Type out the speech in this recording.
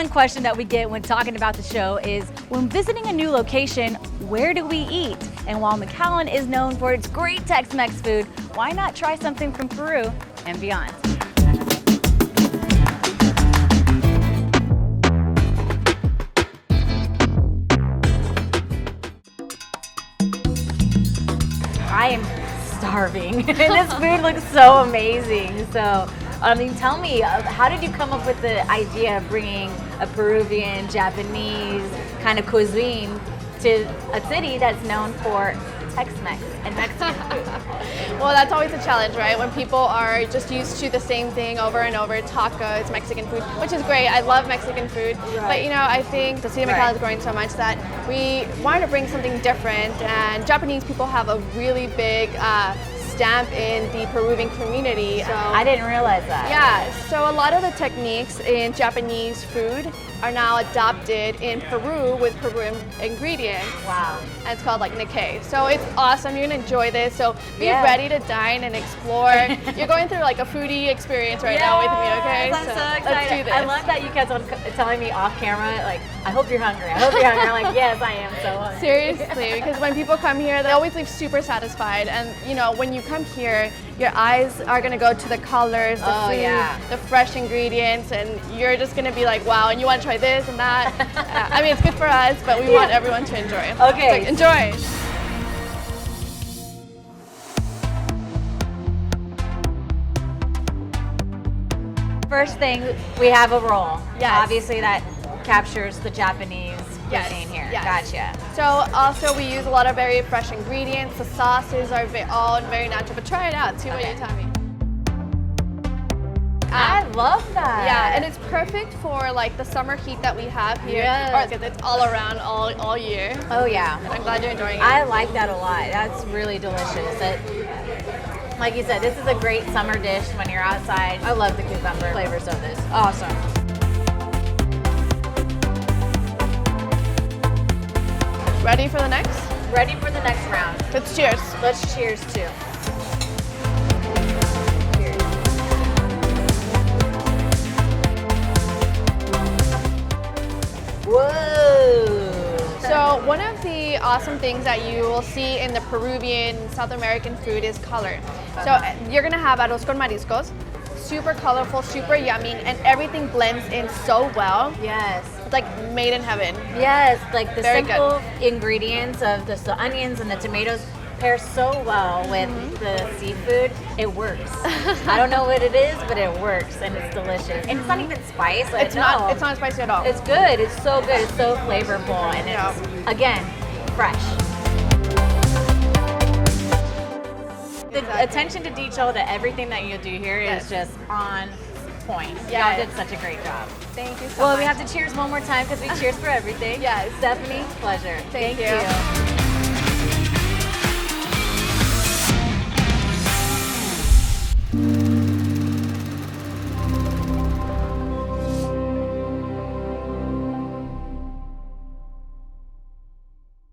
one question that we get when talking about the show is, when visiting a new location, where do we eat? And while McAllen is known for its great Tex-Mex food, why not try something from Peru and beyond? I am starving, and this food looks so amazing. So, tell me, how did you come up with the idea of bringing a Peruvian, Japanese kind of cuisine to a city that's known for Tex-Mex and Mexican food? Well, that's always a challenge, right? When people are just used to the same thing over and over, tacos, Mexican food, which is great. I love Mexican food. Right. But, you know, I think the city of McAllen is growing so much that we wanted to bring something different. And Japanese people have a really big stamp in the Peruvian community. So I didn't realize that. Yeah, so a lot of the techniques in Japanese food are now adopted in Peru with Peruvian ingredients. Wow. And it's called like Nikkei. So it's awesome. You're gonna enjoy this. So be ready to dine and explore. You're going through like a foodie experience right now with me, okay? I'm so excited. Let's do this. I love that you kept on telling me off camera, like, I hope you're hungry. I hope you're hungry. I'm like, yes, I am so hungry. Seriously, because when people come here, they always leave super satisfied. And you know, when you come here, your eyes are gonna go to the colors, the food, the fresh ingredients, and you're just gonna be like, wow, and you wanna try this and that. I mean, it's good for us, but we want everyone to enjoy. Okay. So enjoy. First thing, we have a roll. Yes. Obviously that captures the Japanese cuisine here. Yes. Gotcha. So also we use a lot of very fresh ingredients. The sauces are all very natural, but try it out. See what you tell me. I love that. Yeah, and it's perfect for like the summer heat that we have here. Yes. Because it's all around all year. Oh yeah. And I'm glad you're enjoying it. I like that a lot. That's really delicious. Like you said, this is a great summer dish when you're outside. I love the cucumber flavors of this. Awesome. Ready for the next? Ready for the next round. Let's cheers. Let's cheers too. Cheers. Whoa! So one of the awesome things that you will see in the Peruvian, South American food is color. So you're gonna have arroz con mariscos, super colorful, super yummy, and everything blends in so well. Yes. It's like made in heaven. Yes, like the Very simple ingredients of the onions and the tomatoes pair so well with the seafood. It works. I don't know what it is, but it works and it's delicious. And it's not even spice. It's not spicy at all. It's good. It's so good. It's so flavorful, and it's again fresh. The attention to detail to everything that you do here is just on point. Y'all did such a great job. Thank you so much. Well, we have to cheers one more time because we cheers for everything. Yes. Stephanie, pleasure. Thank you.